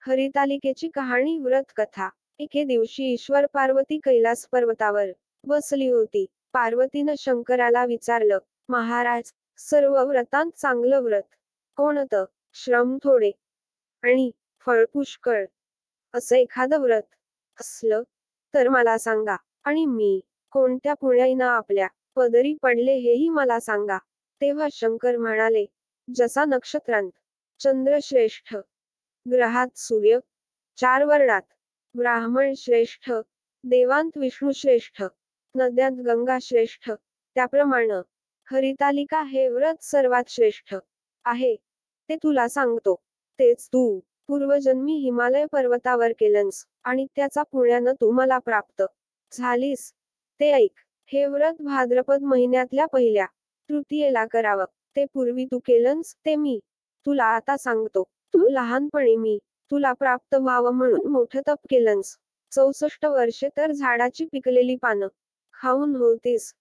हरितालिकेची कहाणी व्रत कथा। एके दिवशी ईश्वर पार्वती कैलास पर्वतावर बसली होती। पार्वतीनं शंकराला विचारलं, महाराज, सर्व व्रतांत चांगलं व्रत कोणतं? श्रम थोडे आणि फळ पुष्कळ असं एखादं व्रत असलं तर मला सांगा, आणि मी कोणत्या पुण्याईनं आपल्या पदरी पडले हेही मला सांगा. तेव्हा शंकर म्हणाले, जसा नक्षत्रांत चंद्र श्रेष्ठ, ग्रहात सूर्य, चार वर्णात ब्राह्मण श्रेष्ठ, देवांत विष्णू श्रेष्ठ, नद्यांत गंगा श्रेष्ठ, त्याप्रमाणे हरितालिका हे व्रत सर्वात श्रेष्ठ आहे. ते तुला सांगतो. तेच तू पूर्वजन्मी हिमालय पर्वतावर केलंस आणि त्याचा पुण्यानं तू मला प्राप्त झालीस. ते ऐक. हे व्रत भाद्रपद महिन्यातल्या पहिल्या तृतीयेला करावं. ते पूर्वी तू केलंस ते मी तुला आता सांगतो. तू लहानपणी मी तुला प्राप्त व्हावं म्हणून मोठं तप केलंस. 64 वर्षे तर झाडाची पिकलेली पानं खाऊन होतीस.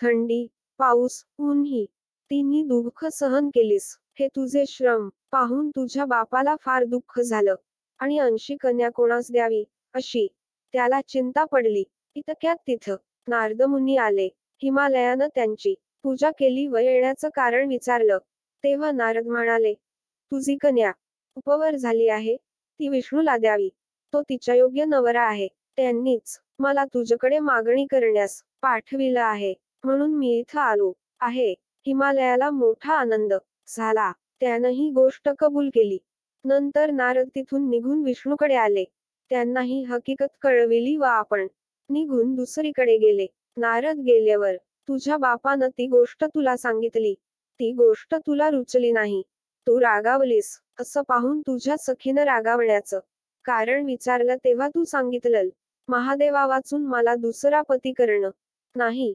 थंडी, पाऊस, ऊनही तिन्ही दुःख सहन केलीस. हे तुझे श्रम पाहून तुझ्या बापाला फार दुःख झालं आणि 80 कन्या कोणास द्यावी अशी त्याला चिंता पडली. इतक्यात तिथं नारदमुनी आले. हिमालयानं त्यांची पूजा केली व येण्याचं कारण विचारलं. तेव्हा नारद म्हणाले, तुझी कन्या उपवर झाली आहे, ती विष्णूला द्यावी. तो तिच्या योग्य नवरा आहे. त्यांनीच मला तुझ्याकडे मागणी करण्यास पाठविलं आहे, म्हणून मी इथं आलो आहे. हिमालयाला मोठा आनंद झाला. त्यानं ही गोष्ट कबूल केली. नंतर नारद तिथून निघून विष्णूकडे आले. त्यांना ही हकीकत कळविली व आपण निघून दुसरीकडे गेले. नारद गेल्यावर तुझ्या बापानं ती गोष्ट तुला सांगितली. ती गोष्ट तुला रुचली नाही. तू रागावलीस. असं पाहून तुझ्या सखीनं रागावण्याचं कारण विचारलं तेव्हा तू सांगितलं, महादेवा वाचून मला दुसरा पती करणं नाही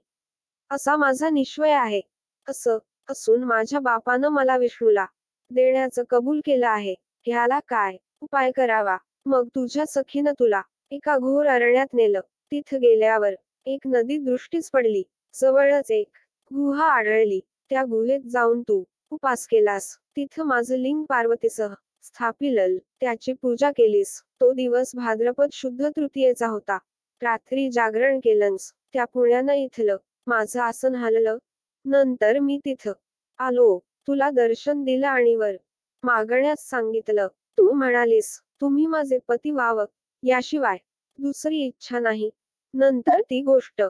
असा माझा निश्चय आहे. असं असून माझ्या बापानं मला विष्णूला देण्याचं कबूल केलं आहे. ह्याला काय उपाय करावा? मग तुझ्या सखीनं तुला एका घोर अरण्यात नेलं. तिथं गेल्यावर एक नदी दृष्टीस पडली. जवळच एक गुहा आढळली. त्या गुहेत जाऊन तू उपास केलास. तिथं माझं लिंग पार्वतीसह स्थापिलं. त्याची पूजा केलीस. तो दिवस भाद्रपद शुद्ध तृतीयेचा होता. रात्री जागरण केलंस. त्या पुण्यानं इथलं माझं आसन हललं. नंतर मी तिथं आलो. तुला दर्शन दिलं आणि वर मागण्यास सांगितलं. तू म्हणालीस, तुम्ही माझे पती व्हावं याशिवाय दुसरी इच्छा नाही. नंतर ती गोष्ट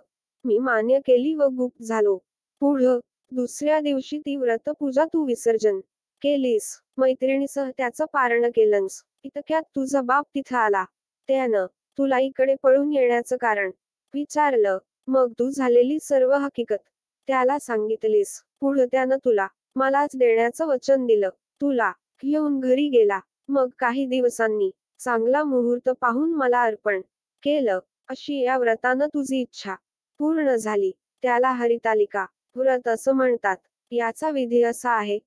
मी मान्य केली व गुप्त झालो. पुढं दुसऱ्या दिवशी ती व्रतपूजा तू विसर्जन केलीस. मैत्रिणीसह त्याचं पारण केलंस. इतक्यात तुझा बाप तिथं आला. त्यानं तुला इकडे पळून येण्याचं कारण विचारलं. मग तू झालेली सर्व हकीकत त्याला सांगितलीस. पुढं त्यानं तुला मलाच देण्याचं वचन दिलं. तुला घेऊन घरी गेला. मग काही दिवसांनी चांगला मुहूर्त पाहून मला अर्पण केलं. अशी या व्रतानं तुझी इच्छा पूर्ण झाली. त्याला हरितालिका व्रत असं म्हणतात. याचा विधी असा आहे,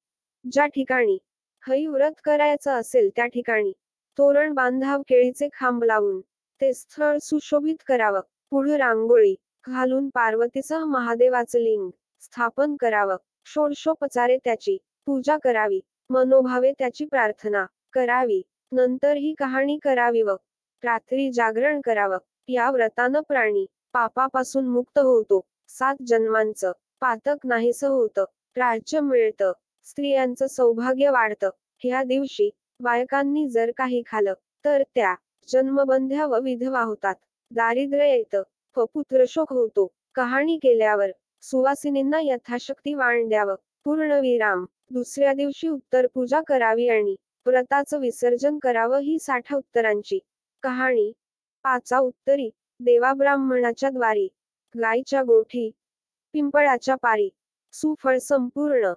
ज्या ठिकाणी हई व्रत करायचं असेल त्या ठिकाणी तोरण बांधाव, केळीचे खांब लावून ते स्थळ सुशोभित करावं. पुढं रांगोळी घालून पार्वतीसह महादेवाचं लिंग स्थापन करावं. षोडशोपचारे त्याची पूजा करावी. मनोभावे त्याची प्रार्थना करावी. नंतर ही कहाणी करावी व रात्री जागरण करावं. या व्रतानं प्राणी पापापासून मुक्त होतो. 7 जन्मांचं पातक नाहीसं होतं. राज्य मिळतं. स्त्रियांचं सौभाग्य वाढतं. ह्या दिवशी बायकांनी जर काही खाल्लं तर त्या जन्मबंध्या व विधवा होतात. दारिद्र्य येतं व पुत्रशोक होतो. कहाणी केल्यावर सुवासिनींना यथाशक्ती वाण द्यावं. पूर्णविराम. दुसऱ्या दिवशी उत्तर पूजा करावी आणि व्रताचं विसर्जन करावं. ही 60 उत्तरांची कहाणी. 5 उत्तरी. देवाब्राह्मणाच्या द्वारी, गाईच्या गोठी, पिंपळाच्या पारी, सुफळ संपूर्ण.